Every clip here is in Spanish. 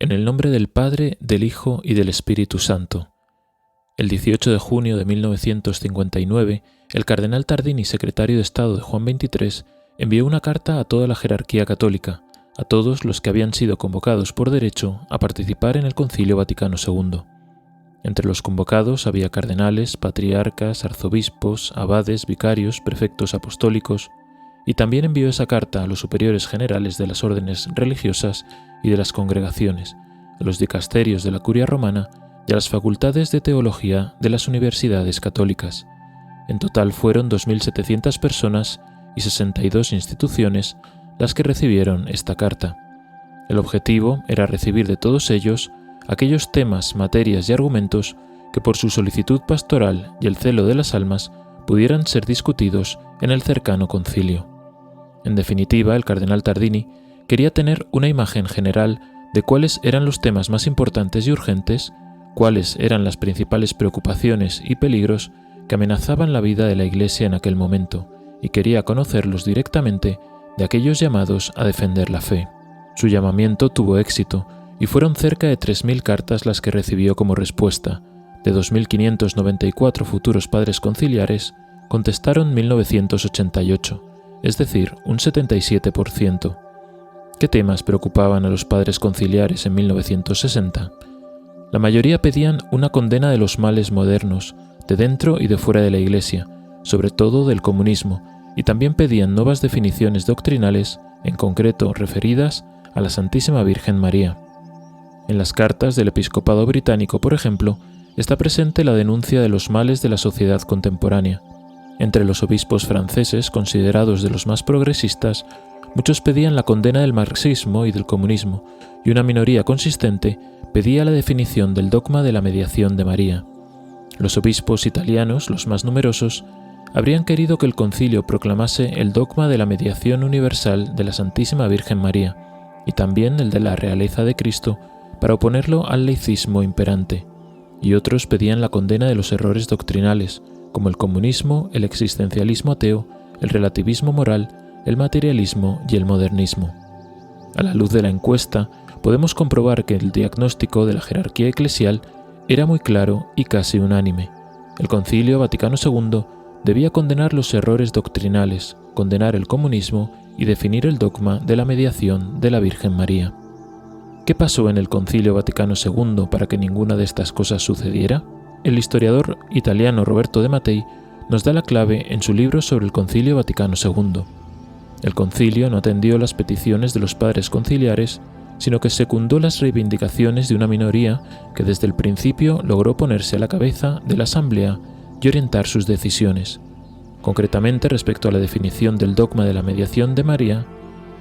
En el nombre del Padre, del Hijo y del Espíritu Santo. El 18 de junio de 1959, el cardenal Tardini, secretario de Estado de Juan XXIII, envió una carta a toda la jerarquía católica, a todos los que habían sido convocados por derecho a participar en el Concilio Vaticano II. Entre los convocados había cardenales, patriarcas, arzobispos, abades, vicarios, prefectos apostólicos, y también envió esa carta a los superiores generales de las órdenes religiosas y de las congregaciones, a los dicasterios de la Curia Romana y a las facultades de teología de las universidades católicas. En total fueron 2.700 personas y 62 instituciones las que recibieron esta carta. El objetivo era recibir de todos ellos aquellos temas, materias y argumentos que por su solicitud pastoral y el celo de las almas pudieran ser discutidos en el cercano concilio. En definitiva, el cardenal Tardini quería tener una imagen general de cuáles eran los temas más importantes y urgentes, cuáles eran las principales preocupaciones y peligros que amenazaban la vida de la Iglesia en aquel momento, y quería conocerlos directamente de aquellos llamados a defender la fe. Su llamamiento tuvo éxito, y fueron cerca de 3.000 cartas las que recibió como respuesta. De 2.594 futuros padres conciliares, contestaron 1.988, es decir, un 77%. ¿Qué temas preocupaban a los padres conciliares en 1960? La mayoría pedían una condena de los males modernos, de dentro y de fuera de la Iglesia, sobre todo del comunismo, y también pedían nuevas definiciones doctrinales, en concreto referidas a la Santísima Virgen María. En las cartas del episcopado británico, por ejemplo, está presente la denuncia de los males de la sociedad contemporánea. Entre los obispos franceses, considerados de los más progresistas, muchos pedían la condena del marxismo y del comunismo, y una minoría consistente pedía la definición del dogma de la mediación de María. Los obispos italianos, los más numerosos, habrían querido que el concilio proclamase el dogma de la mediación universal de la Santísima Virgen María, y también el de la realeza de Cristo, para oponerlo al laicismo imperante, y otros pedían la condena de los errores doctrinales, como el comunismo, el existencialismo ateo, el relativismo moral, el materialismo y el modernismo. A la luz de la encuesta, podemos comprobar que el diagnóstico de la jerarquía eclesial era muy claro y casi unánime. El Concilio Vaticano II debía condenar los errores doctrinales, condenar el comunismo y definir el dogma de la mediación de la Virgen María. ¿Qué pasó en el Concilio Vaticano II para que ninguna de estas cosas sucediera? El historiador italiano Roberto de Mattei nos da la clave en su libro sobre el Concilio Vaticano II. El concilio no atendió las peticiones de los padres conciliares, sino que secundó las reivindicaciones de una minoría que desde el principio logró ponerse a la cabeza de la asamblea y orientar sus decisiones. Concretamente, respecto a la definición del dogma de la mediación de María,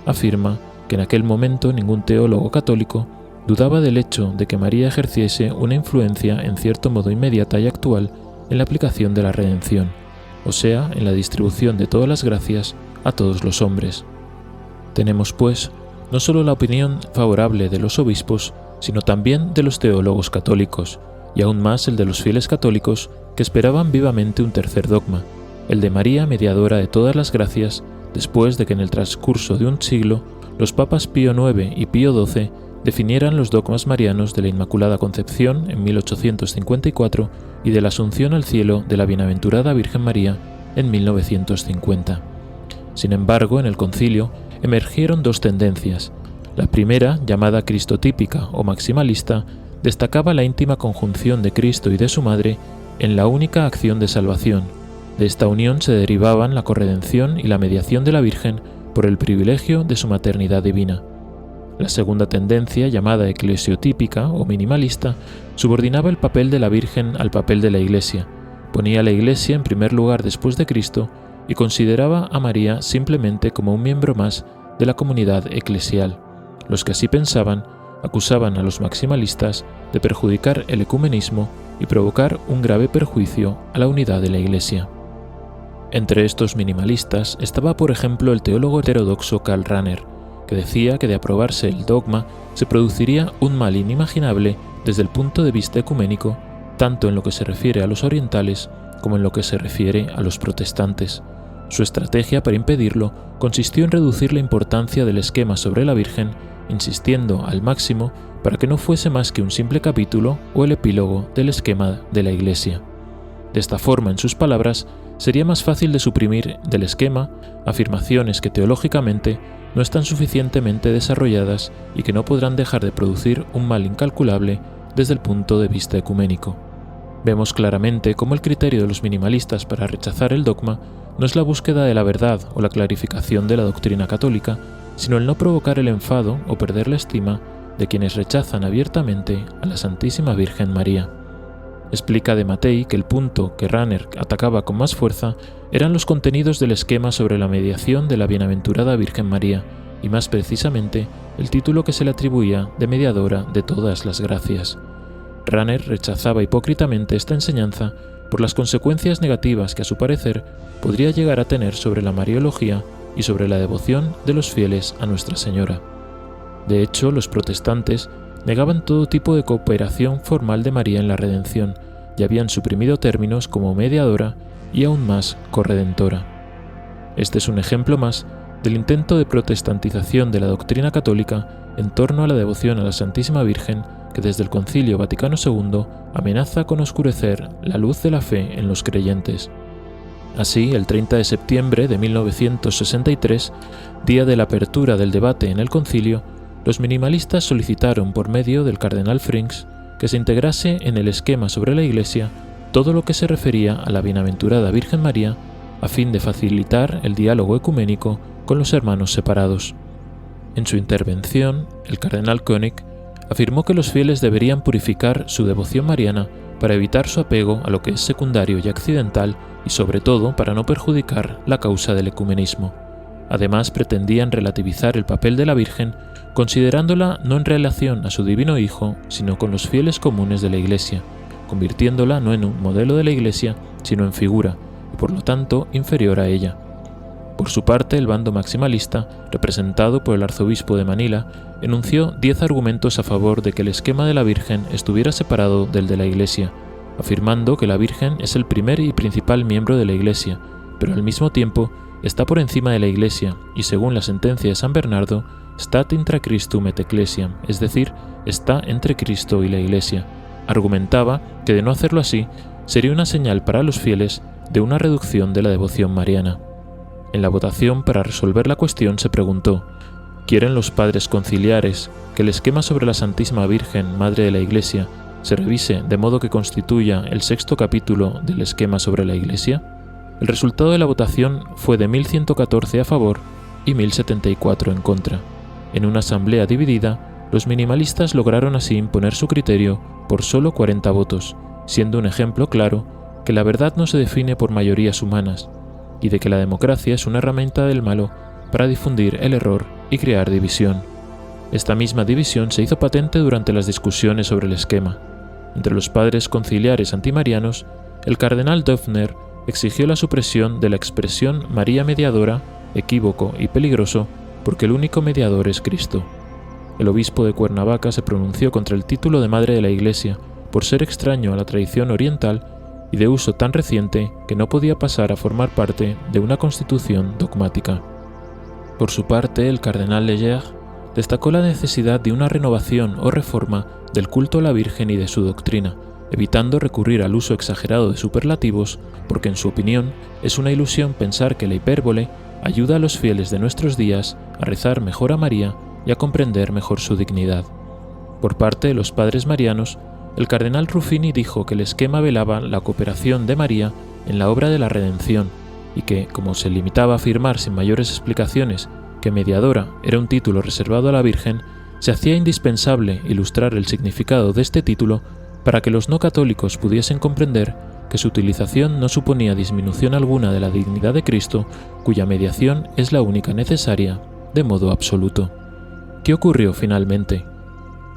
afirma que en aquel momento ningún teólogo católico dudaba del hecho de que María ejerciese una influencia en cierto modo inmediata y actual en la aplicación de la redención, o sea, en la distribución de todas las gracias a todos los hombres. Tenemos, pues, no solo la opinión favorable de los obispos, sino también de los teólogos católicos, y aún más el de los fieles católicos que esperaban vivamente un tercer dogma, el de María mediadora de todas las gracias, después de que en el transcurso de un siglo los papas Pío IX y Pío XII definieran los dogmas marianos de la Inmaculada Concepción en 1854 y de la Asunción al cielo de la Bienaventurada Virgen María en 1950. Sin embargo, en el concilio emergieron dos tendencias. La primera, llamada cristotípica o maximalista, destacaba la íntima conjunción de Cristo y de su Madre en la única acción de salvación. De esta unión se derivaban la corredención y la mediación de la Virgen por el privilegio de su maternidad divina. La segunda tendencia, llamada eclesiotípica o minimalista, subordinaba el papel de la Virgen al papel de la Iglesia, ponía a la Iglesia en primer lugar después de Cristo y consideraba a María simplemente como un miembro más de la comunidad eclesial. Los que así pensaban acusaban a los maximalistas de perjudicar el ecumenismo y provocar un grave perjuicio a la unidad de la Iglesia. Entre estos minimalistas estaba, por ejemplo, el teólogo heterodoxo Karl Rahner, que decía que de aprobarse el dogma se produciría un mal inimaginable desde el punto de vista ecuménico, tanto en lo que se refiere a los orientales como en lo que se refiere a los protestantes. Su estrategia para impedirlo consistió en reducir la importancia del esquema sobre la Virgen insistiendo al máximo para que no fuese más que un simple capítulo o el epílogo del esquema de la Iglesia. De esta forma, en sus palabras, sería más fácil de suprimir del esquema afirmaciones que teológicamente no están suficientemente desarrolladas y que no podrán dejar de producir un mal incalculable desde el punto de vista ecuménico. Vemos claramente cómo el criterio de los minimalistas para rechazar el dogma no es la búsqueda de la verdad o la clarificación de la doctrina católica, sino el no provocar el enfado o perder la estima de quienes rechazan abiertamente a la Santísima Virgen María. Explica de Mattei que el punto que Rahner atacaba con más fuerza eran los contenidos del esquema sobre la mediación de la Bienaventurada Virgen María, y más precisamente el título que se le atribuía de mediadora de todas las gracias. Rahner rechazaba hipócritamente esta enseñanza por las consecuencias negativas que a su parecer podría llegar a tener sobre la mariología y sobre la devoción de los fieles a Nuestra Señora. De hecho, los protestantes negaban todo tipo de cooperación formal de María en la redención y habían suprimido términos como mediadora y aún más corredentora. Este es un ejemplo más del intento de protestantización de la doctrina católica en torno a la devoción a la Santísima Virgen que desde el Concilio Vaticano II amenaza con oscurecer la luz de la fe en los creyentes. Así, el 30 de septiembre de 1963, día de la apertura del debate en el concilio, los minimalistas solicitaron por medio del cardenal Frings que se integrase en el esquema sobre la Iglesia todo lo que se refería a la Bienaventurada Virgen María, a fin de facilitar el diálogo ecuménico con los hermanos separados. En su intervención, el cardenal Koenig afirmó que los fieles deberían purificar su devoción mariana para evitar su apego a lo que es secundario y accidental y sobre todo para no perjudicar la causa del ecumenismo. Además, pretendían relativizar el papel de la Virgen, considerándola no en relación a su divino Hijo, sino con los fieles comunes de la Iglesia, convirtiéndola no en un modelo de la Iglesia, sino en figura, y por lo tanto inferior a ella. Por su parte, el bando maximalista, representado por el arzobispo de Manila, enunció 10 argumentos a favor de que el esquema de la Virgen estuviera separado del de la Iglesia, afirmando que la Virgen es el primer y principal miembro de la Iglesia, pero al mismo tiempo está por encima de la Iglesia y, según la sentencia de San Bernardo, stat intra Christum et Ecclesiam, es decir, está entre Cristo y la Iglesia. Argumentaba que de no hacerlo así, sería una señal para los fieles de una reducción de la devoción mariana. En la votación para resolver la cuestión se preguntó: ¿quieren los padres conciliares que el esquema sobre la Santísima Virgen, Madre de la Iglesia, se revise de modo que constituya el 6º capítulo del esquema sobre la Iglesia? El resultado de la votación fue de 1114 a favor y 1074 en contra. En una asamblea dividida, los minimalistas lograron así imponer su criterio por solo 40 votos, siendo un ejemplo claro que la verdad no se define por mayorías humanas, y de que la democracia es una herramienta del malo para difundir el error y crear división. Esta misma división se hizo patente durante las discusiones sobre el esquema. Entre los padres conciliares antimarianos, el cardenal Döpfner exigió la supresión de la expresión María mediadora, equívoco y peligroso, porque el único mediador es Cristo. El obispo de Cuernavaca se pronunció contra el título de Madre de la Iglesia por ser extraño a la tradición oriental y de uso tan reciente que no podía pasar a formar parte de una constitución dogmática. Por su parte, el cardenal Leger destacó la necesidad de una renovación o reforma del culto a la Virgen y de su doctrina, evitando recurrir al uso exagerado de superlativos, porque en su opinión es una ilusión pensar que la hipérbole ayuda a los fieles de nuestros días a rezar mejor a María y a comprender mejor su dignidad. Por parte de los padres marianos, el cardenal Ruffini dijo que el esquema velaba la cooperación de María en la obra de la redención y que, como se limitaba a afirmar sin mayores explicaciones que mediadora era un título reservado a la Virgen, se hacía indispensable ilustrar el significado de este título para que los no católicos pudiesen comprender que su utilización no suponía disminución alguna de la dignidad de Cristo, cuya mediación es la única necesaria, de modo absoluto. ¿Qué ocurrió finalmente?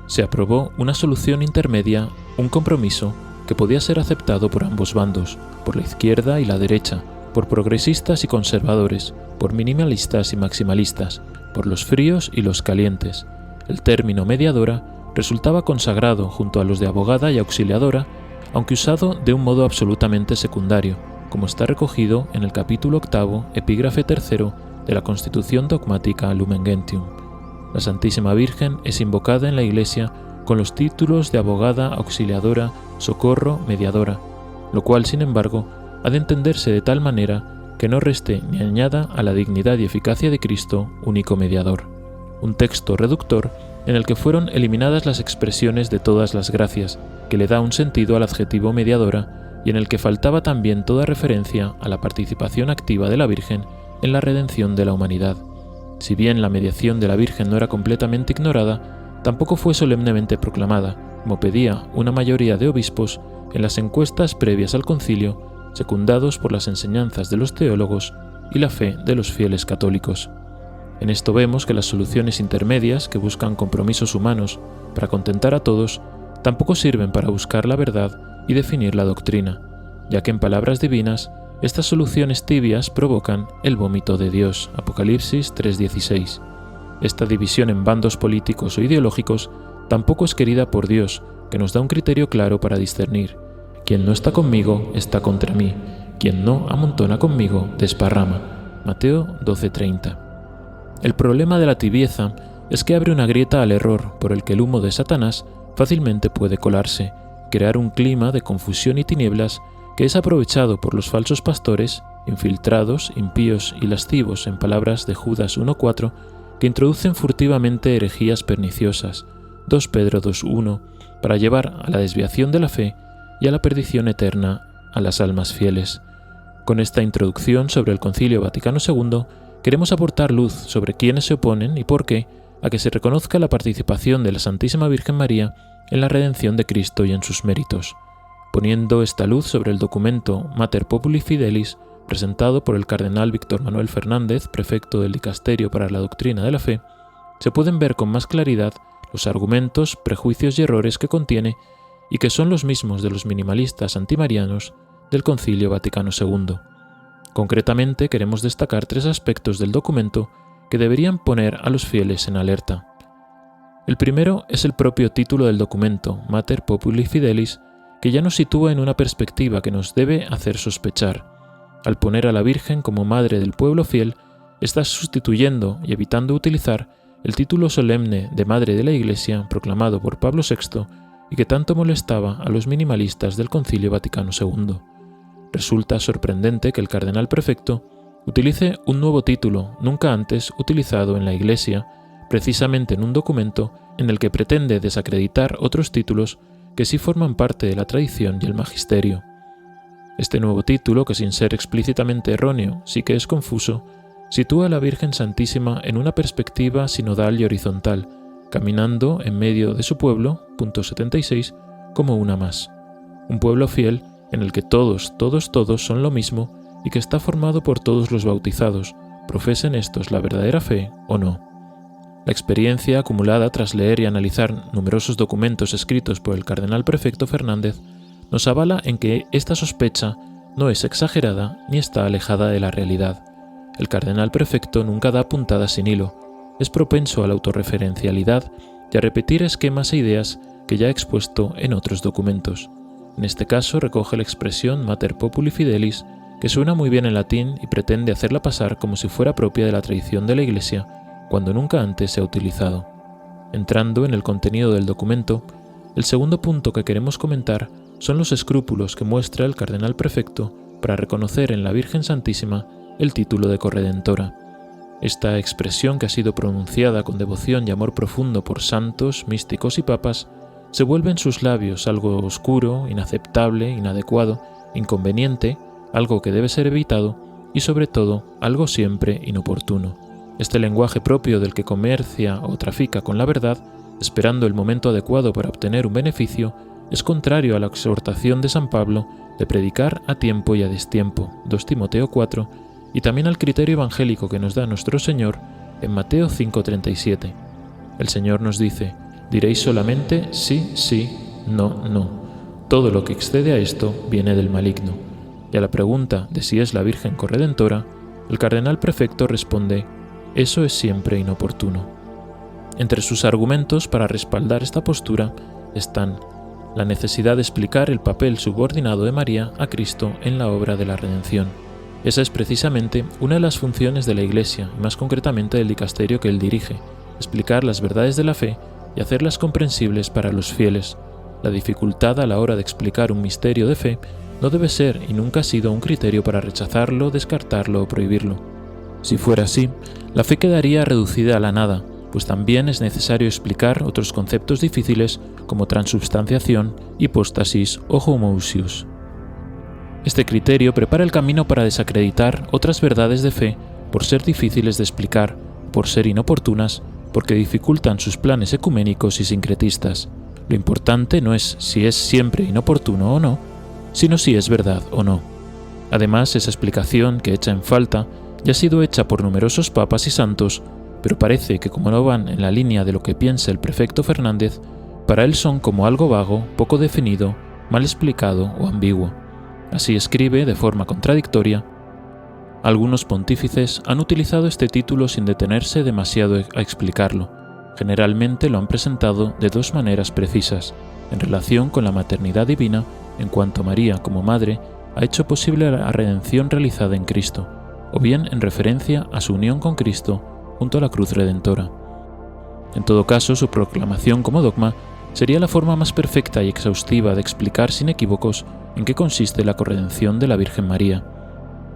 Se aprobó una solución intermedia, un compromiso, que podía ser aceptado por ambos bandos, por la izquierda y la derecha, por progresistas y conservadores, por minimalistas y maximalistas, por los fríos y los calientes. El término mediadora resultaba consagrado junto a los de abogada y auxiliadora, aunque usado de un modo absolutamente secundario, como está recogido en el capítulo 8, epígrafe 3 de la Constitución Dogmática Lumen Gentium. La Santísima Virgen es invocada en la Iglesia con los títulos de abogada, auxiliadora, socorro, mediadora, lo cual, sin embargo, ha de entenderse de tal manera que no reste ni añada a la dignidad y eficacia de Cristo, único mediador. Un texto reductor en el que fueron eliminadas las expresiones de todas las gracias, que le da un sentido al adjetivo mediadora, y en el que faltaba también toda referencia a la participación activa de la Virgen en la redención de la humanidad. Si bien la mediación de la Virgen no era completamente ignorada, tampoco fue solemnemente proclamada, como pedía una mayoría de obispos en las encuestas previas al concilio, secundados por las enseñanzas de los teólogos y la fe de los fieles católicos. En esto vemos que las soluciones intermedias que buscan compromisos humanos para contentar a todos tampoco sirven para buscar la verdad y definir la doctrina, ya que en palabras divinas estas soluciones tibias provocan el vómito de Dios, Apocalipsis 3:16. Esta división en bandos políticos o ideológicos tampoco es querida por Dios, que nos da un criterio claro para discernir. Quien no está conmigo está contra mí, quien no amontona conmigo desparrama. Mateo 12:30. El problema de la tibieza es que abre una grieta al error por el que el humo de Satanás fácilmente puede colarse, crear un clima de confusión y tinieblas que es aprovechado por los falsos pastores, infiltrados, impíos y lascivos, en palabras de Judas 1:4, que introducen furtivamente herejías perniciosas, 2 Pedro 2:1, para llevar a la desviación de la fe y a la perdición eterna a las almas fieles. Con esta introducción sobre el Concilio Vaticano II, queremos aportar luz sobre quiénes se oponen y por qué a que se reconozca la participación de la Santísima Virgen María en la redención de Cristo y en sus méritos. Poniendo esta luz sobre el documento Mater Populi Fidelis, presentado por el cardenal Víctor Manuel Fernández, prefecto del Dicasterio para la Doctrina de la Fe, se pueden ver con más claridad los argumentos, prejuicios y errores que contiene y que son los mismos de los minimalistas antimarianos del Concilio Vaticano II. Concretamente, queremos destacar 3 aspectos del documento que deberían poner a los fieles en alerta. El primero es el propio título del documento, Mater Populi Fidelis, que ya nos sitúa en una perspectiva que nos debe hacer sospechar. Al poner a la Virgen como Madre del pueblo fiel, está sustituyendo y evitando utilizar el título solemne de Madre de la Iglesia proclamado por Pablo VI y que tanto molestaba a los minimalistas del Concilio Vaticano II. Resulta sorprendente que el cardenal prefecto utilice un nuevo título nunca antes utilizado en la Iglesia, precisamente en un documento en el que pretende desacreditar otros títulos que sí forman parte de la tradición y el magisterio. Este nuevo título, que sin ser explícitamente erróneo sí que es confuso, sitúa a la Virgen Santísima en una perspectiva sinodal y horizontal, caminando en medio de su pueblo, punto 76, como una más. Un pueblo fiel en el que todos son lo mismo y que está formado por todos los bautizados, profesen estos la verdadera fe o no. La experiencia acumulada tras leer y analizar numerosos documentos escritos por el cardenal prefecto Fernández nos avala en que esta sospecha no es exagerada ni está alejada de la realidad. El cardenal prefecto nunca da puntadas sin hilo, es propenso a la autorreferencialidad y a repetir esquemas e ideas que ya ha expuesto en otros documentos. En este caso recoge la expresión Mater Populi Fidelis, que suena muy bien en latín y pretende hacerla pasar como si fuera propia de la tradición de la Iglesia, cuando nunca antes se ha utilizado. Entrando en el contenido del documento, el segundo punto que queremos comentar son los escrúpulos que muestra el cardenal prefecto para reconocer en la Virgen Santísima el título de corredentora. Esta expresión, que ha sido pronunciada con devoción y amor profundo por santos, místicos y papas, se vuelve en sus labios algo oscuro, inaceptable, inadecuado, inconveniente, algo que debe ser evitado y sobre todo algo siempre inoportuno. Este lenguaje propio del que comercia o trafica con la verdad, esperando el momento adecuado para obtener un beneficio, es contrario a la exhortación de San Pablo de predicar a tiempo y a destiempo, 2 Timoteo 4, y también al criterio evangélico que nos da nuestro Señor en Mateo 5:37. El Señor nos dice: diréis solamente sí, sí, no, no. Todo lo que excede a esto viene del maligno. Y a la pregunta de si es la Virgen corredentora, el cardenal prefecto responde: eso es siempre inoportuno. Entre sus argumentos para respaldar esta postura están la necesidad de explicar el papel subordinado de María a Cristo en la obra de la redención. Esa es precisamente una de las funciones de la Iglesia, y más concretamente del dicasterio que él dirige, explicar las verdades de la fe y hacerlas comprensibles para los fieles. La dificultad a la hora de explicar un misterio de fe no debe ser y nunca ha sido un criterio para rechazarlo, descartarlo o prohibirlo. Si fuera así, la fe quedaría reducida a la nada, pues también es necesario explicar otros conceptos difíciles como transubstanciación, hipóstasis o homoousios. Este criterio prepara el camino para desacreditar otras verdades de fe por ser difíciles de explicar, por ser inoportunas, porque dificultan sus planes ecuménicos y sincretistas. Lo importante no es si es siempre inoportuno o no, sino si es verdad o no. Además, esa explicación que echa en falta ya ha sido hecha por numerosos papas y santos, pero parece que como no van en la línea de lo que piensa el prefecto Fernández, para él son como algo vago, poco definido, mal explicado o ambiguo. Así escribe, de forma contradictoria: algunos pontífices han utilizado este título sin detenerse demasiado a explicarlo. Generalmente lo han presentado de dos maneras precisas, en relación con la maternidad divina, en cuanto María, como madre, ha hecho posible la redención realizada en Cristo, o bien en referencia a su unión con Cristo junto a la cruz redentora. En todo caso, su proclamación como dogma sería la forma más perfecta y exhaustiva de explicar sin equívocos en qué consiste la corredención de la Virgen María.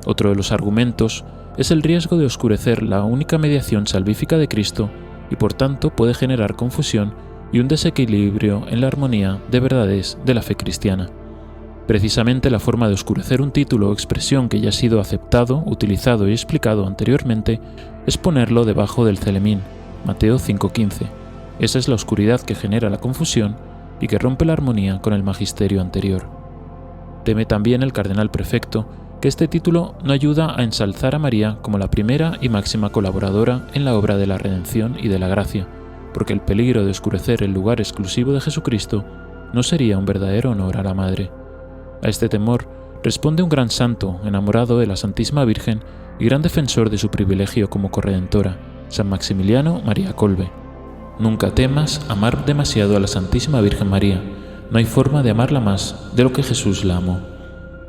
Otro de los argumentos es el riesgo de oscurecer la única mediación salvífica de Cristo y por tanto puede generar confusión y un desequilibrio en la armonía de verdades de la fe cristiana. Precisamente la forma de oscurecer un título o expresión que ya ha sido aceptado, utilizado y explicado anteriormente es ponerlo debajo del celemín, Mateo 5:15. Esa es la oscuridad que genera la confusión y que rompe la armonía con el magisterio anterior. Teme también el cardenal prefecto que este título no ayuda a ensalzar a María como la primera y máxima colaboradora en la obra de la redención y de la gracia, porque el peligro de oscurecer el lugar exclusivo de Jesucristo no sería un verdadero honor a la Madre. A este temor responde un gran santo, enamorado de la Santísima Virgen y gran defensor de su privilegio como corredentora, San Maximiliano María Kolbe. Nunca temas amar demasiado a la Santísima Virgen María, no hay forma de amarla más de lo que Jesús la amó.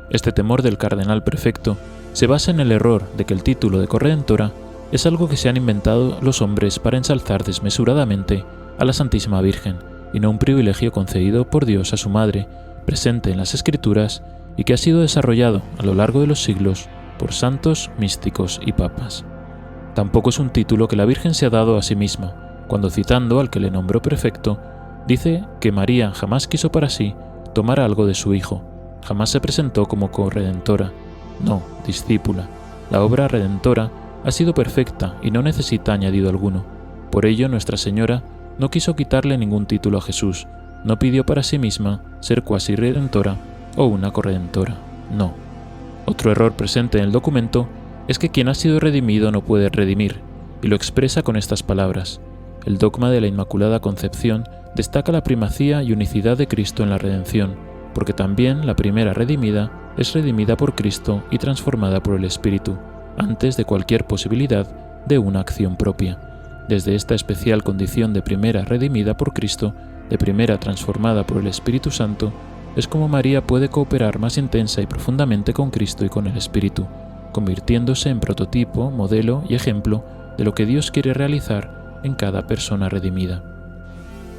Este temor del cardenal prefecto se basa en el error de que el título de corredentora es algo que se han inventado los hombres para ensalzar desmesuradamente a la Santísima Virgen y no un privilegio concedido por Dios a su Madre, presente en las Escrituras y que ha sido desarrollado a lo largo de los siglos por santos, místicos y papas. Tampoco es un título que la Virgen se ha dado a sí misma, cuando citando al que le nombró prefecto, dice que María jamás quiso para sí tomar algo de su Hijo, jamás se presentó como corredentora, no, discípula. La obra redentora ha sido perfecta y no necesita añadido alguno. Por ello Nuestra Señora no quiso quitarle ningún título a Jesús, no pidió para sí misma ser cuasi redentora o una corredentora, no. Otro error presente en el documento es que quien ha sido redimido no puede redimir, y lo expresa con estas palabras: el dogma de la Inmaculada Concepción destaca la primacía y unicidad de Cristo en la redención, porque también la primera redimida es redimida por Cristo y transformada por el Espíritu, antes de cualquier posibilidad de una acción propia. Desde esta especial condición de primera redimida por Cristo, de primera transformada por el Espíritu Santo, es como María puede cooperar más intensa y profundamente con Cristo y con el Espíritu, convirtiéndose en prototipo, modelo y ejemplo de lo que Dios quiere realizar en cada persona redimida.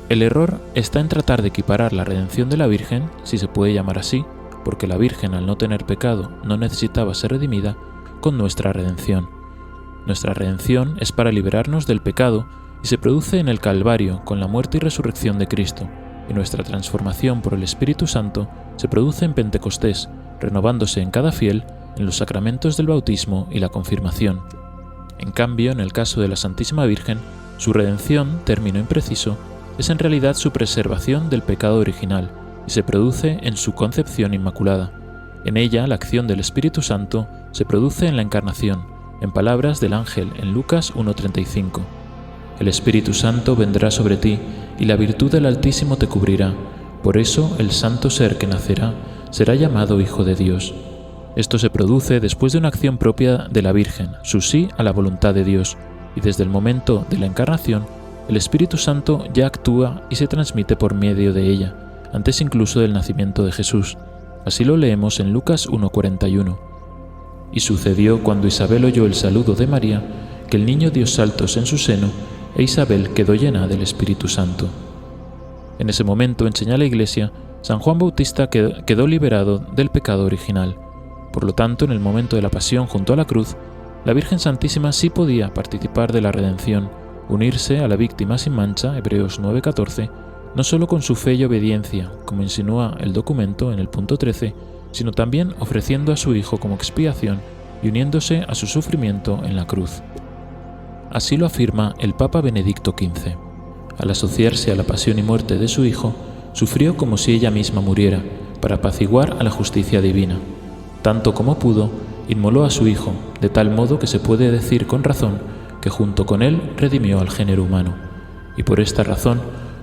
El error está en tratar de equiparar la redención de la Virgen, si se puede llamar así, porque la Virgen al no tener pecado no necesitaba ser redimida, con nuestra redención. Nuestra redención es para liberarnos del pecado y se produce en el Calvario con la muerte y resurrección de Cristo, y nuestra transformación por el Espíritu Santo se produce en Pentecostés, renovándose en cada fiel en los sacramentos del bautismo y la confirmación. En cambio, en el caso de la Santísima Virgen, su redención, término impreciso, es en realidad su preservación del pecado original y se produce en su concepción inmaculada. En ella, la acción del Espíritu Santo se produce en la encarnación, en palabras del ángel en Lucas 1:35. El Espíritu Santo vendrá sobre ti y la virtud del Altísimo te cubrirá. Por eso el santo ser que nacerá será llamado Hijo de Dios. Esto se produce después de una acción propia de la Virgen, su sí a la voluntad de Dios, y desde el momento de la encarnación, el Espíritu Santo ya actúa y se transmite por medio de ella, antes incluso del nacimiento de Jesús. Así lo leemos en Lucas 1:41. Y sucedió cuando Isabel oyó el saludo de María, que el niño dio saltos en su seno, e Isabel quedó llena del Espíritu Santo. En ese momento, enseña la Iglesia, San Juan Bautista quedó liberado del pecado original. Por lo tanto, en el momento de la pasión junto a la cruz, la Virgen Santísima sí podía participar de la redención, unirse a la víctima sin mancha, Hebreos 9:14, no solo con su fe y obediencia, como insinúa el documento en el punto 13, sino también ofreciendo a su Hijo como expiación y uniéndose a su sufrimiento en la cruz. Así lo afirma el Papa Benedicto XV. Al asociarse a la pasión y muerte de su Hijo, sufrió como si ella misma muriera, para apaciguar a la justicia divina. Tanto como pudo, inmoló a su Hijo, de tal modo que se puede decir con razón que junto con él redimió al género humano. Y por esta razón,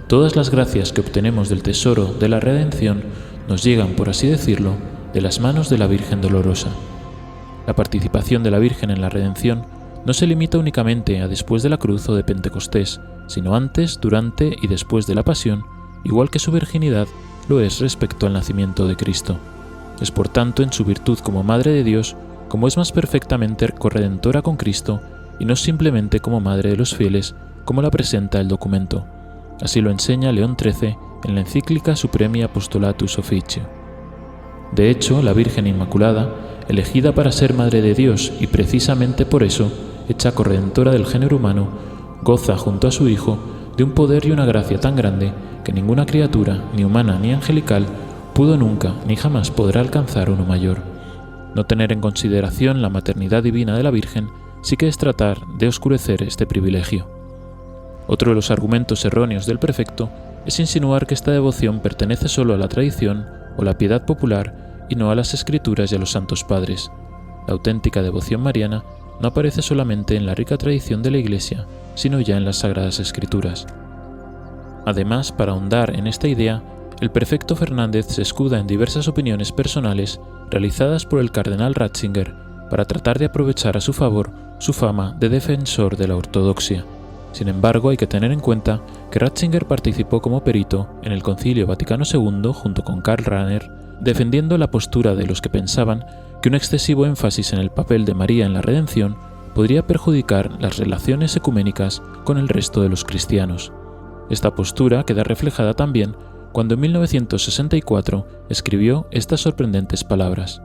todas las gracias que obtenemos del tesoro de la redención nos llegan, por así decirlo, de las manos de la Virgen Dolorosa. La participación de la Virgen en la redención no se limita únicamente a después de la cruz o de Pentecostés, sino antes, durante y después de la pasión, igual que su virginidad lo es respecto al nacimiento de Cristo. Es por tanto en su virtud como Madre de Dios, como es más perfectamente corredentora con Cristo, y no simplemente como Madre de los fieles, como la presenta el documento. Así lo enseña León XIII en la encíclica Supremi Apostolatus Officio. De hecho, la Virgen Inmaculada, elegida para ser Madre de Dios y precisamente por eso, hecha corredentora del género humano, goza junto a su Hijo de un poder y una gracia tan grande que ninguna criatura, ni humana ni angelical, pudo nunca ni jamás podrá alcanzar uno mayor. No tener en consideración la maternidad divina de la Virgen sí que es tratar de oscurecer este privilegio. Otro de los argumentos erróneos del prefecto es insinuar que esta devoción pertenece solo a la tradición o la piedad popular y no a las Escrituras y a los santos padres. La auténtica devoción mariana no aparece solamente en la rica tradición de la Iglesia, sino ya en las Sagradas Escrituras. Además, para ahondar en esta idea, el prefecto Fernández se escuda en diversas opiniones personales realizadas por el cardenal Ratzinger para tratar de aprovechar a su favor su fama de defensor de la ortodoxia. Sin embargo, hay que tener en cuenta que Ratzinger participó como perito en el Concilio Vaticano II junto con Karl Rahner, defendiendo la postura de los que pensaban que un excesivo énfasis en el papel de María en la redención podría perjudicar las relaciones ecuménicas con el resto de los cristianos. Esta postura queda reflejada también cuando en 1964 escribió estas sorprendentes palabras: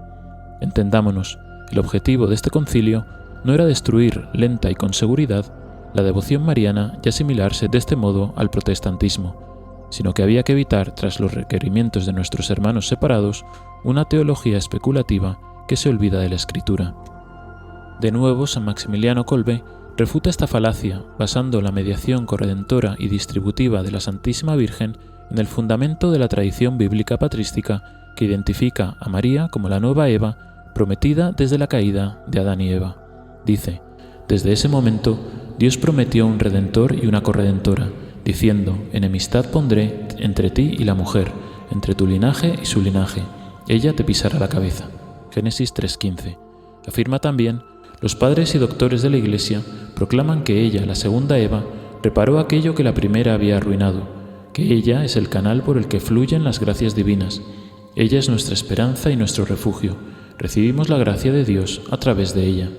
«Entendámonos, el objetivo de este concilio no era destruir lenta y con seguridad la devoción mariana y asimilarse de este modo al protestantismo, sino que había que evitar, tras los requerimientos de nuestros hermanos separados, una teología especulativa que se olvida de la Escritura». De nuevo, San Maximiliano Kolbe refuta esta falacia basando la mediación corredentora y distributiva de la Santísima Virgen en el fundamento de la tradición bíblica patrística que identifica a María como la nueva Eva prometida desde la caída de Adán y Eva. Dice: «Desde ese momento Dios prometió un redentor y una corredentora, diciendo: enemistad pondré entre ti y la mujer, entre tu linaje y su linaje, ella te pisará la cabeza». Génesis 3:15. Afirma también: «Los padres y doctores de la Iglesia proclaman que ella, la segunda Eva, reparó aquello que la primera había arruinado, que ella es el canal por el que fluyen las gracias divinas. Ella es nuestra esperanza y nuestro refugio. Recibimos la gracia de Dios a través de ella».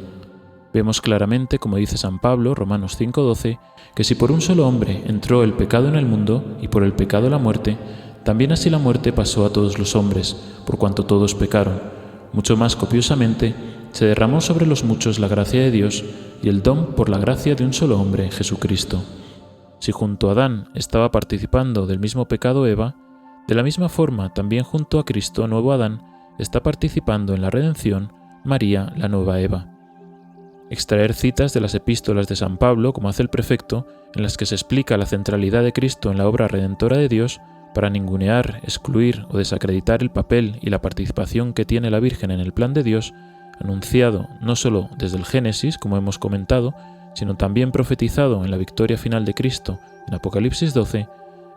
Vemos claramente, como dice San Pablo, Romanos 5:12, que si por un solo hombre entró el pecado en el mundo y por el pecado la muerte, también así la muerte pasó a todos los hombres, por cuanto todos pecaron. Mucho más copiosamente se derramó sobre los muchos la gracia de Dios y el don por la gracia de un solo hombre, Jesucristo. Si junto a Adán estaba participando del mismo pecado Eva, de la misma forma también junto a Cristo, nuevo Adán, está participando en la redención María, la nueva Eva. Extraer citas de las epístolas de San Pablo, como hace el prefecto, en las que se explica la centralidad de Cristo en la obra redentora de Dios, para ningunear, excluir o desacreditar el papel y la participación que tiene la Virgen en el plan de Dios, anunciado no solo desde el Génesis, como hemos comentado, sino también profetizado en la victoria final de Cristo en Apocalipsis 12,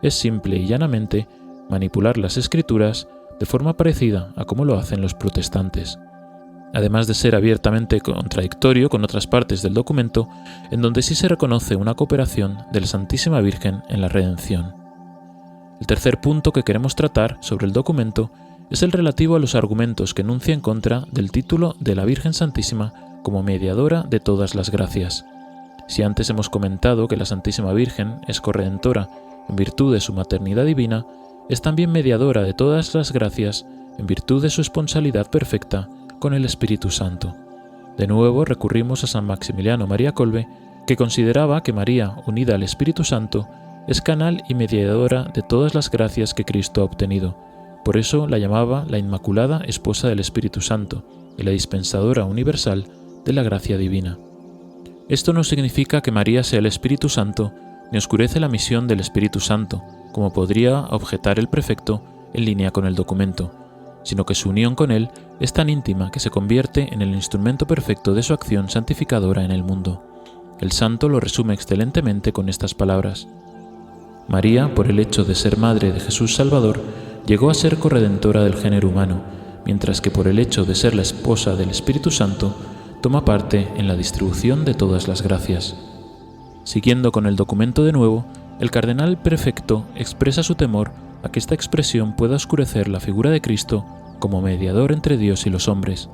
es simple y llanamente manipular las Escrituras de forma parecida a como lo hacen los protestantes, además de ser abiertamente contradictorio con otras partes del documento, en donde sí se reconoce una cooperación de la Santísima Virgen en la redención. El tercer punto que queremos tratar sobre el documento es el relativo a los argumentos que enuncia en contra del título de la Virgen Santísima como mediadora de todas las gracias. Si antes hemos comentado que la Santísima Virgen es corredentora en virtud de su maternidad divina, es también mediadora de todas las gracias en virtud de su esponsalidad perfecta con el Espíritu Santo. De nuevo recurrimos a San Maximiliano María Kolbe, que consideraba que María, unida al Espíritu Santo, es canal y mediadora de todas las gracias que Cristo ha obtenido. Por eso la llamaba la Inmaculada Esposa del Espíritu Santo y la dispensadora universal de la gracia divina. Esto no significa que María sea el Espíritu Santo, ni oscurece la misión del Espíritu Santo, como podría objetar el prefecto en línea con el documento, sino que su unión con él es tan íntima que se convierte en el instrumento perfecto de su acción santificadora en el mundo. El santo lo resume excelentemente con estas palabras: María, por el hecho de ser madre de Jesús Salvador, llegó a ser corredentora del género humano, mientras que por el hecho de ser la esposa del Espíritu Santo, toma parte en la distribución de todas las gracias. Siguiendo con el documento de nuevo, el cardenal prefecto expresa su temor a que esta expresión pueda oscurecer la figura de Cristo como mediador entre Dios y los hombres.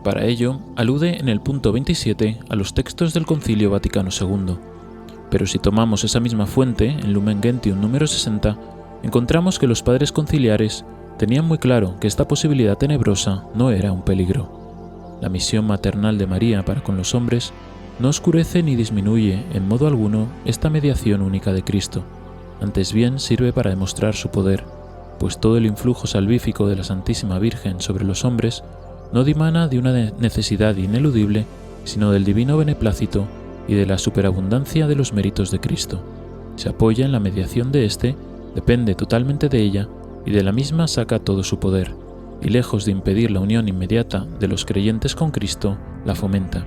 Para ello, alude en el punto 27 a los textos del Concilio Vaticano II. Pero si tomamos esa misma fuente, en Lumen Gentium número 60, encontramos que los padres conciliares tenían muy claro que esta posibilidad tenebrosa no era un peligro. La misión maternal de María para con los hombres no oscurece ni disminuye en modo alguno esta mediación única de Cristo. Antes bien sirve para demostrar su poder, pues todo el influjo salvífico de la Santísima Virgen sobre los hombres no dimana de una necesidad ineludible, sino del divino beneplácito y de la superabundancia de los méritos de Cristo. Se apoya en la mediación de éste, depende totalmente de ella, y de la misma saca todo su poder, y lejos de impedir la unión inmediata de los creyentes con Cristo, la fomenta.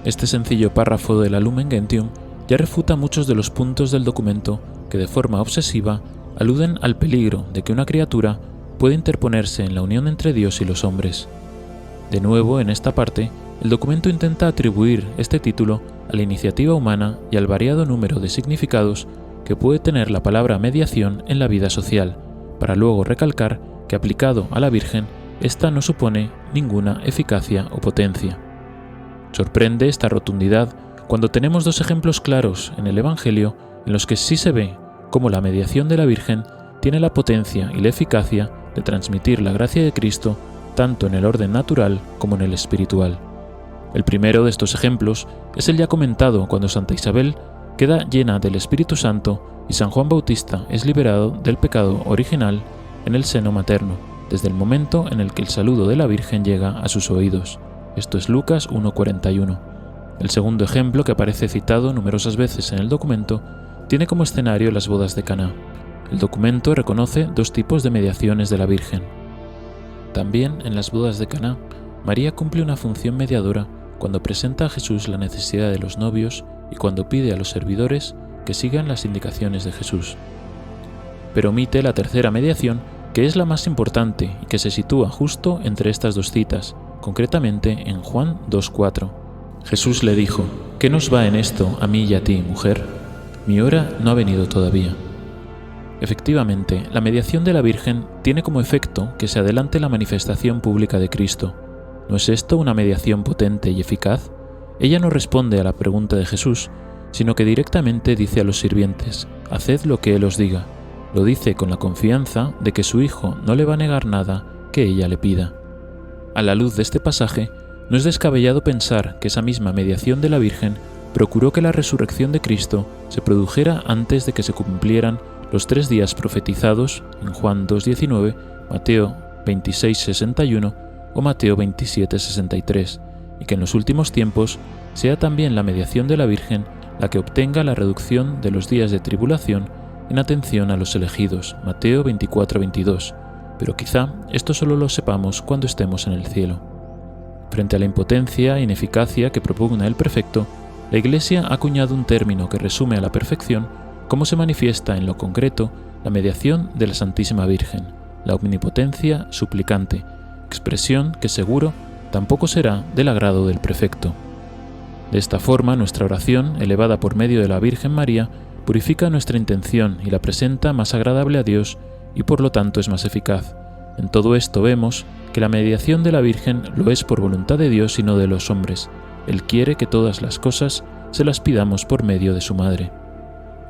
Este sencillo párrafo de la Lumen Gentium ya refuta muchos de los puntos del documento que de forma obsesiva aluden al peligro de que una criatura puede interponerse en la unión entre Dios y los hombres. De nuevo, en esta parte, el documento intenta atribuir este título a la iniciativa humana y al variado número de significados que puede tener la palabra mediación en la vida social, para luego recalcar que aplicado a la Virgen, ésta no supone ninguna eficacia o potencia. Sorprende esta rotundidad cuando tenemos dos ejemplos claros en el Evangelio en los que sí se ve cómo la mediación de la Virgen tiene la potencia y la eficacia de transmitir la gracia de Cristo tanto en el orden natural como en el espiritual. El primero de estos ejemplos es el ya comentado cuando Santa Isabel queda llena del Espíritu Santo y San Juan Bautista es liberado del pecado original en el seno materno, desde el momento en el que el saludo de la Virgen llega a sus oídos. Esto es Lucas 1:41. El segundo ejemplo, que aparece citado numerosas veces en el documento, tiene como escenario las bodas de Caná. El documento reconoce dos tipos de mediaciones de la Virgen. También en las bodas de Caná, María cumple una función mediadora cuando presenta a Jesús la necesidad de los novios y cuando pide a los servidores que sigan las indicaciones de Jesús. Pero omite la tercera mediación, que es la más importante y que se sitúa justo entre estas dos citas, concretamente en Juan 2:4. Jesús le dijo: ¿Qué nos va en esto a mí y a ti, mujer? Mi hora no ha venido todavía. Efectivamente, la mediación de la Virgen tiene como efecto que se adelante la manifestación pública de Cristo. ¿No es esto una mediación potente y eficaz? Ella no responde a la pregunta de Jesús, sino que directamente dice a los sirvientes: haced lo que Él os diga. Lo dice con la confianza de que su Hijo no le va a negar nada que ella le pida. A la luz de este pasaje, no es descabellado pensar que esa misma mediación de la Virgen procuró que la resurrección de Cristo se produjera antes de que se cumplieran los 3 días profetizados en Juan 2:19, Mateo 26:61 o Mateo 27:63, y que en los últimos tiempos sea también la mediación de la Virgen la que obtenga la reducción de los días de tribulación en atención a los elegidos, Mateo 24:22, pero quizá esto solo lo sepamos cuando estemos en el cielo. Frente a la impotencia e ineficacia que propugna el prefecto, la Iglesia ha acuñado un término que resume a la perfección cómo se manifiesta en lo concreto la mediación de la Santísima Virgen, la omnipotencia suplicante, expresión que seguro tampoco será del agrado del prefecto. De esta forma, nuestra oración, elevada por medio de la Virgen María, purifica nuestra intención y la presenta más agradable a Dios y por lo tanto es más eficaz. En todo esto vemos que la mediación de la Virgen lo es por voluntad de Dios y no de los hombres. Él quiere que todas las cosas se las pidamos por medio de su madre.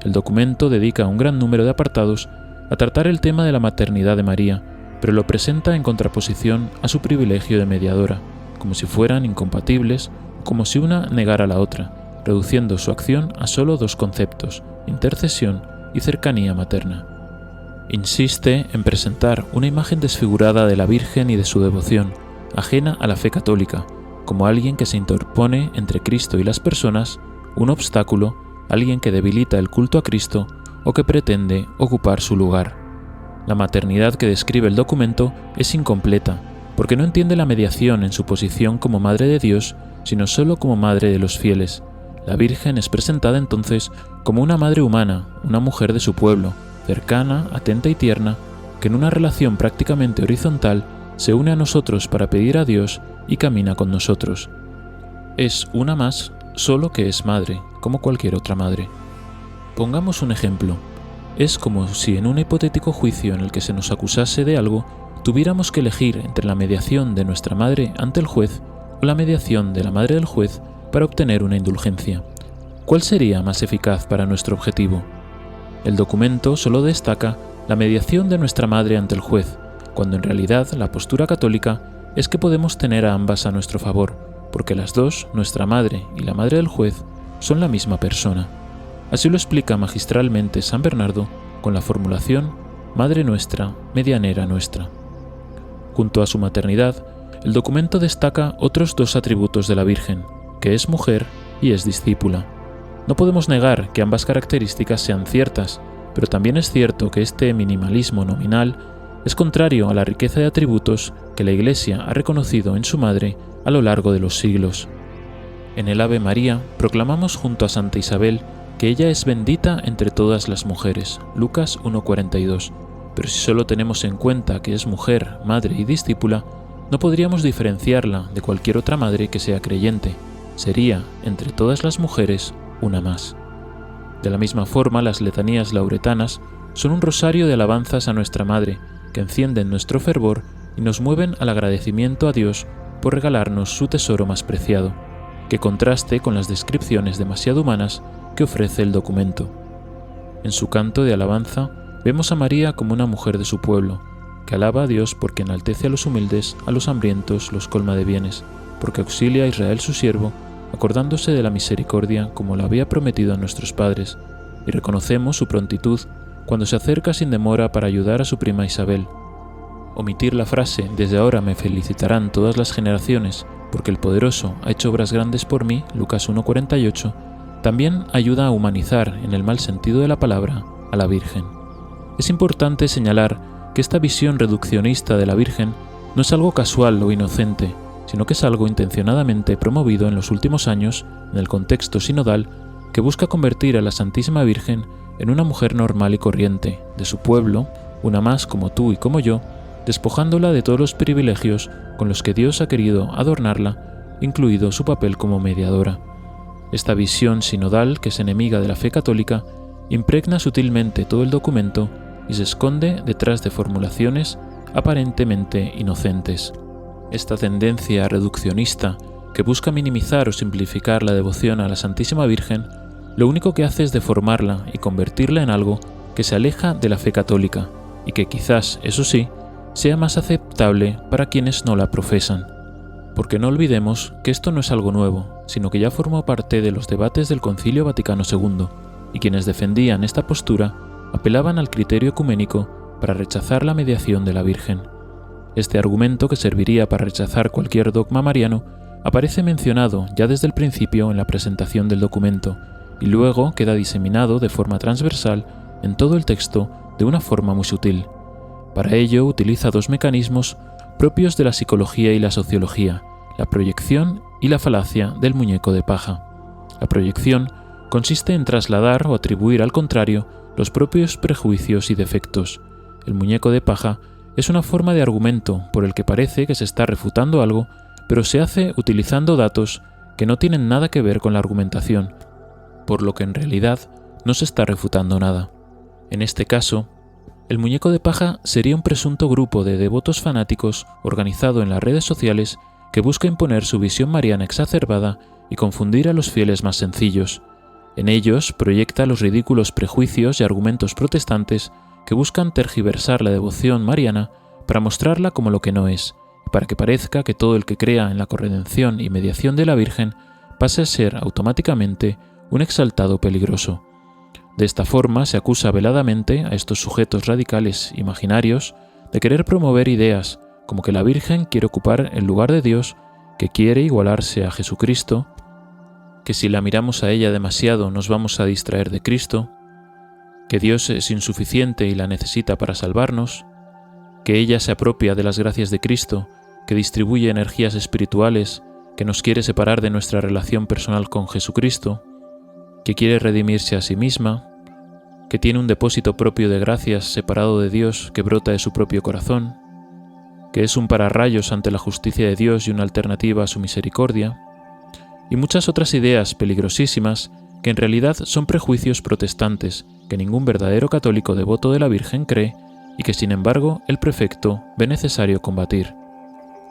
El documento dedica un gran número de apartados a tratar el tema de la maternidad de María, pero lo presenta en contraposición a su privilegio de mediadora, como si fueran incompatibles o como si una negara a la otra, reduciendo su acción a solo dos conceptos: intercesión y cercanía materna. Insiste en presentar una imagen desfigurada de la Virgen y de su devoción, ajena a la fe católica, como alguien que se interpone entre Cristo y las personas, un obstáculo, alguien que debilita el culto a Cristo o que pretende ocupar su lugar. La maternidad que describe el documento es incompleta, porque no entiende la mediación en su posición como Madre de Dios, sino solo como Madre de los fieles. La Virgen es presentada entonces como una madre humana, una mujer de su pueblo, cercana, atenta y tierna, que en una relación prácticamente horizontal se une a nosotros para pedir a Dios y camina con nosotros. Es una más, solo que es madre, como cualquier otra madre. Pongamos un ejemplo. Es como si en un hipotético juicio en el que se nos acusase de algo, tuviéramos que elegir entre la mediación de nuestra madre ante el juez o la mediación de la madre del juez para obtener una indulgencia. ¿Cuál sería más eficaz para nuestro objetivo? El documento solo destaca la mediación de nuestra madre ante el juez, cuando en realidad la postura católica es que podemos tener a ambas a nuestro favor, porque las dos, nuestra madre y la madre del juez, son la misma persona. Así lo explica magistralmente San Bernardo con la formulación Madre nuestra, medianera nuestra. Junto a su maternidad, el documento destaca otros dos atributos de la Virgen, que es mujer y es discípula. No podemos negar que ambas características sean ciertas, pero también es cierto que este minimalismo nominal es contrario a la riqueza de atributos que la Iglesia ha reconocido en su madre a lo largo de los siglos. En el Ave María proclamamos junto a Santa Isabel que ella es bendita entre todas las mujeres, Lucas 1,42, pero si solo tenemos en cuenta que es mujer, madre y discípula, no podríamos diferenciarla de cualquier otra madre que sea creyente. Sería, entre todas las mujeres, una más. De la misma forma, las letanías lauretanas son un rosario de alabanzas a nuestra Madre, que encienden nuestro fervor y nos mueven al agradecimiento a Dios por regalarnos su tesoro más preciado, que contraste con las descripciones demasiado humanas que ofrece el documento. En su canto de alabanza, vemos a María como una mujer de su pueblo, que alaba a Dios porque enaltece a los humildes, a los hambrientos los colma de bienes, porque auxilia a Israel su siervo, acordándose de la misericordia como lo había prometido a nuestros padres, y reconocemos su prontitud cuando se acerca sin demora para ayudar a su prima Isabel. Omitir la frase «Desde ahora me felicitarán todas las generaciones, porque el Poderoso ha hecho obras grandes por mí» Lucas 1,48, también ayuda a humanizar, en el mal sentido de la palabra, a la Virgen. Es importante señalar que esta visión reduccionista de la Virgen no es algo casual o inocente, sino que es algo intencionadamente promovido en los últimos años en el contexto sinodal que busca convertir a la Santísima Virgen en una mujer normal y corriente, de su pueblo, una más como tú y como yo, despojándola de todos los privilegios con los que Dios ha querido adornarla, incluido su papel como mediadora. Esta visión sinodal, que es enemiga de la fe católica, impregna sutilmente todo el documento y se esconde detrás de formulaciones aparentemente inocentes. Esta tendencia reduccionista, que busca minimizar o simplificar la devoción a la Santísima Virgen, lo único que hace es deformarla y convertirla en algo que se aleja de la fe católica y que quizás, eso sí, sea más aceptable para quienes no la profesan. Porque no olvidemos que esto no es algo nuevo, sino que ya formó parte de los debates del Concilio Vaticano II, y quienes defendían esta postura apelaban al criterio ecuménico para rechazar la mediación de la Virgen. Este argumento, que serviría para rechazar cualquier dogma mariano, aparece mencionado ya desde el principio en la presentación del documento, y luego queda diseminado de forma transversal en todo el texto de una forma muy sutil. Para ello utiliza dos mecanismos propios de la psicología y la sociología, la proyección y la falacia del muñeco de paja. La proyección consiste en trasladar o atribuir al contrario los propios prejuicios y defectos. El muñeco de paja es una forma de argumento por el que parece que se está refutando algo, pero se hace utilizando datos que no tienen nada que ver con la argumentación, por lo que en realidad no se está refutando nada. En este caso, el muñeco de paja sería un presunto grupo de devotos fanáticos organizado en las redes sociales que busca imponer su visión mariana exacerbada y confundir a los fieles más sencillos. En ellos proyecta los ridículos prejuicios y argumentos protestantes que buscan tergiversar la devoción mariana para mostrarla como lo que no es, para que parezca que todo el que crea en la corredención y mediación de la Virgen pase a ser automáticamente un exaltado peligroso. De esta forma se acusa veladamente a estos sujetos radicales imaginarios de querer promover ideas como que la Virgen quiere ocupar el lugar de Dios, que quiere igualarse a Jesucristo, que si la miramos a ella demasiado nos vamos a distraer de Cristo, que Dios es insuficiente y la necesita para salvarnos, que ella se apropia de las gracias de Cristo, que distribuye energías espirituales, que nos quiere separar de nuestra relación personal con Jesucristo, que quiere redimirse a sí misma, que tiene un depósito propio de gracias separado de Dios que brota de su propio corazón, que es un pararrayos ante la justicia de Dios y una alternativa a su misericordia, y muchas otras ideas peligrosísimas que en realidad son prejuicios protestantes que ningún verdadero católico devoto de la Virgen cree y que sin embargo el prefecto ve necesario combatir.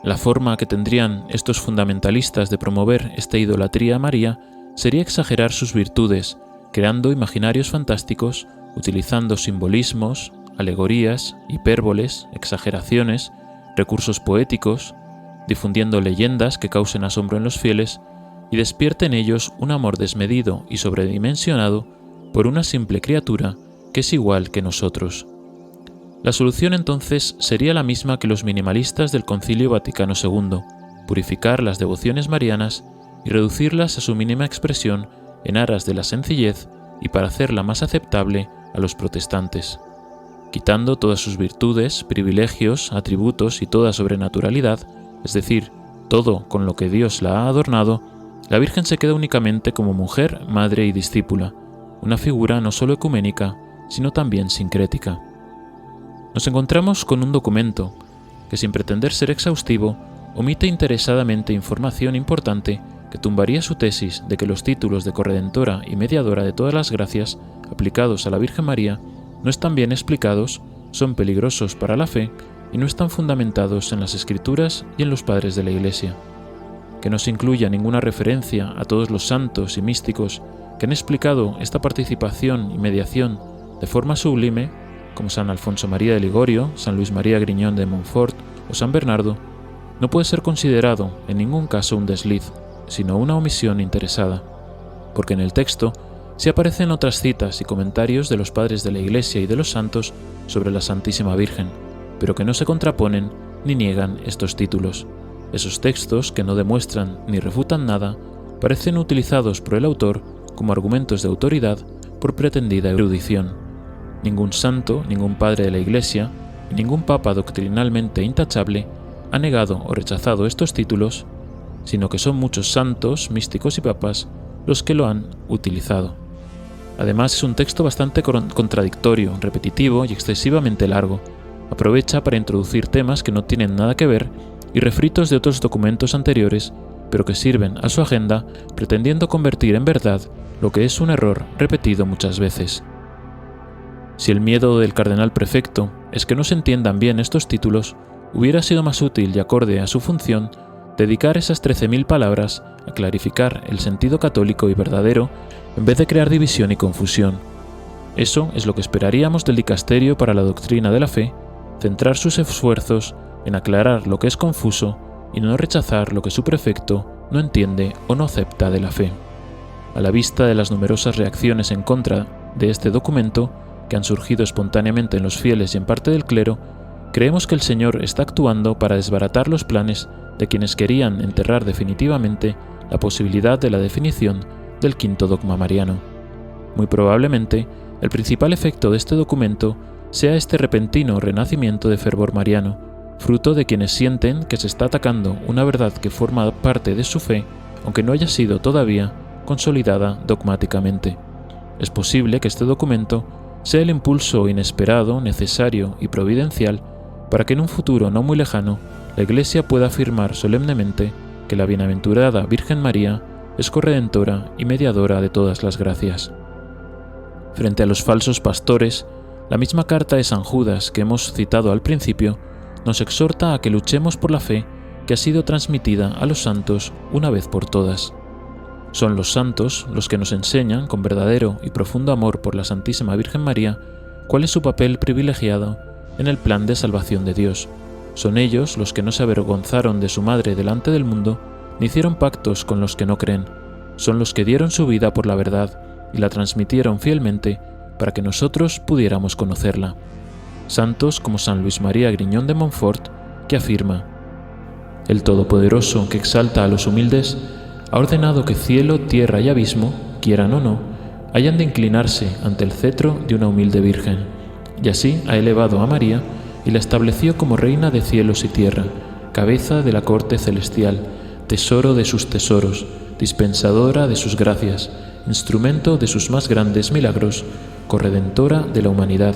La forma que tendrían estos fundamentalistas de promover esta idolatría a María sería exagerar sus virtudes, creando imaginarios fantásticos, utilizando simbolismos, alegorías, hipérboles, exageraciones, recursos poéticos, difundiendo leyendas que causen asombro en los fieles y despierte en ellos un amor desmedido y sobredimensionado por una simple criatura que es igual que nosotros. La solución entonces sería la misma que los minimalistas del Concilio Vaticano II, purificar las devociones marianas y reducirlas a su mínima expresión en aras de la sencillez y para hacerla más aceptable a los protestantes. Quitando todas sus virtudes, privilegios, atributos y toda sobrenaturalidad, es decir, todo con lo que Dios la ha adornado, la Virgen se queda únicamente como mujer, madre y discípula, una figura no solo ecuménica, sino también sincrética. Nos encontramos con un documento que, sin pretender ser exhaustivo, omite interesadamente información importante que tumbaría su tesis de que los títulos de corredentora y mediadora de todas las gracias aplicados a la Virgen María no están bien explicados, son peligrosos para la fe y no están fundamentados en las Escrituras y en los padres de la Iglesia. Que no se incluya ninguna referencia a todos los santos y místicos que han explicado esta participación y mediación de forma sublime, como San Alfonso María de Ligorio, San Luis María Griñón de Montfort o San Bernardo, no puede ser considerado en ningún caso un desliz, sino una omisión interesada, porque en el texto sí aparecen otras citas y comentarios de los padres de la Iglesia y de los santos sobre la Santísima Virgen, pero que no se contraponen ni niegan estos títulos. Esos textos, que no demuestran ni refutan nada, parecen utilizados por el autor como argumentos de autoridad por pretendida erudición. Ningún santo, ningún padre de la Iglesia, y ningún papa doctrinalmente intachable ha negado o rechazado estos títulos, sino que son muchos santos, místicos y papas los que lo han utilizado. Además, es un texto bastante contradictorio, repetitivo y excesivamente largo. Aprovecha para introducir temas que no tienen nada que ver y refritos de otros documentos anteriores, pero que sirven a su agenda pretendiendo convertir en verdad lo que es un error repetido muchas veces. Si el miedo del cardenal prefecto es que no se entiendan bien estos títulos, hubiera sido más útil y acorde a su función dedicar esas 13.000 palabras a clarificar el sentido católico y verdadero en vez de crear división y confusión. Eso es lo que esperaríamos del dicasterio para la doctrina de la fe, centrar sus esfuerzos en aclarar lo que es confuso y no rechazar lo que su prefecto no entiende o no acepta de la fe. A la vista de las numerosas reacciones en contra de este documento, que han surgido espontáneamente en los fieles y en parte del clero, creemos que el Señor está actuando para desbaratar los planes de quienes querían enterrar definitivamente la posibilidad de la definición del quinto dogma mariano. Muy probablemente, el principal efecto de este documento sea este repentino renacimiento de fervor mariano, fruto de quienes sienten que se está atacando una verdad que forma parte de su fe, aunque no haya sido todavía consolidada dogmáticamente. Es posible que este documento sea el impulso inesperado, necesario y providencial para que en un futuro no muy lejano la Iglesia pueda afirmar solemnemente que la bienaventurada Virgen María es corredentora y mediadora de todas las gracias. Frente a los falsos pastores, la misma carta de San Judas que hemos citado al principio nos exhorta a que luchemos por la fe que ha sido transmitida a los santos una vez por todas. Son los santos los que nos enseñan, con verdadero y profundo amor por la Santísima Virgen María, cuál es su papel privilegiado en el plan de salvación de Dios. Son ellos los que no se avergonzaron de su madre delante del mundo, ni hicieron pactos con los que no creen. Son los que dieron su vida por la verdad y la transmitieron fielmente para que nosotros pudiéramos conocerla. Santos como San Luis María Griñón de Montfort, que afirma: «El Todopoderoso, que exalta a los humildes, ha ordenado que cielo, tierra y abismo, quieran o no, hayan de inclinarse ante el cetro de una humilde virgen. Y así ha elevado a María y la estableció como reina de cielos y tierra, cabeza de la corte celestial, tesoro de sus tesoros, dispensadora de sus gracias, instrumento de sus más grandes milagros, corredentora de la humanidad,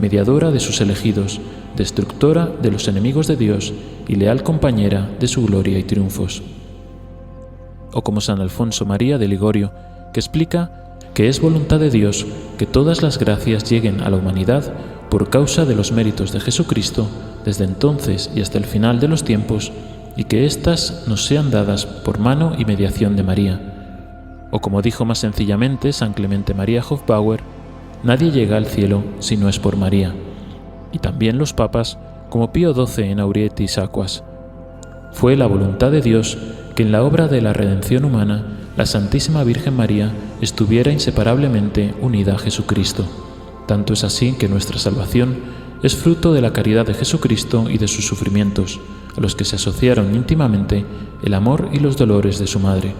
mediadora de sus elegidos, destructora de los enemigos de Dios y leal compañera de su gloria y triunfos». O como San Alfonso María de Ligorio, que explica que es voluntad de Dios que todas las gracias lleguen a la humanidad por causa de los méritos de Jesucristo desde entonces y hasta el final de los tiempos, y que éstas nos sean dadas por mano y mediación de María. O como dijo más sencillamente San Clemente María Hofbauer: «Nadie llega al cielo si no es por María». Y también los papas, como Pío XII en Aurietis Aquas: «Fue la voluntad de Dios que en la obra de la redención humana la Santísima Virgen María estuviera inseparablemente unida a Jesucristo. Tanto es así que nuestra salvación es fruto de la caridad de Jesucristo y de sus sufrimientos, a los que se asociaron íntimamente el amor y los dolores de su madre».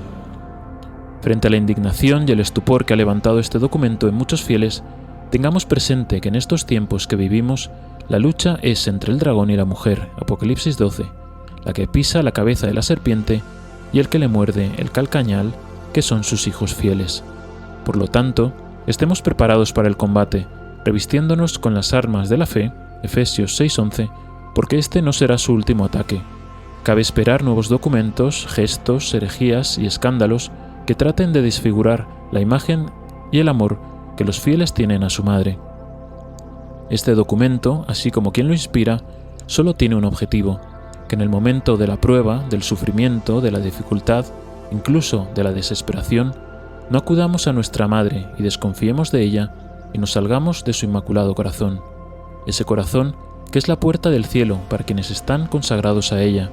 Frente a la indignación y el estupor que ha levantado este documento en muchos fieles, tengamos presente que en estos tiempos que vivimos, la lucha es entre el dragón y la mujer, Apocalipsis 12, la que pisa la cabeza de la serpiente y el que le muerde el calcañal, que son sus hijos fieles. Por lo tanto, estemos preparados para el combate, revistiéndonos con las armas de la fe, Efesios 6:11, porque este no será su último ataque. Cabe esperar nuevos documentos, gestos, herejías y escándalos que traten de desfigurar la imagen y el amor que los fieles tienen a su madre. Este documento, así como quien lo inspira, solo tiene un objetivo: que en el momento de la prueba, del sufrimiento, de la dificultad, incluso de la desesperación, no acudamos a nuestra madre y desconfiemos de ella y nos salgamos de su inmaculado corazón. Ese corazón que es la puerta del cielo para quienes están consagrados a ella,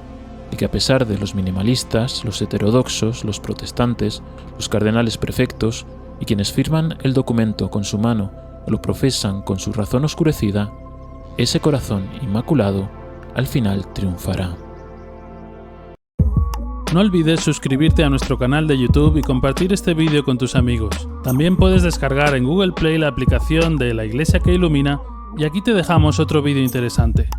y que a pesar de los minimalistas, los heterodoxos, los protestantes, los cardenales prefectos y quienes firman el documento con su mano o lo profesan con su razón oscurecida, ese corazón inmaculado al final triunfará. No olvides suscribirte a nuestro canal de YouTube y compartir este vídeo con tus amigos. También puedes descargar en Google Play la aplicación de La Iglesia que Ilumina, y aquí te dejamos otro vídeo interesante.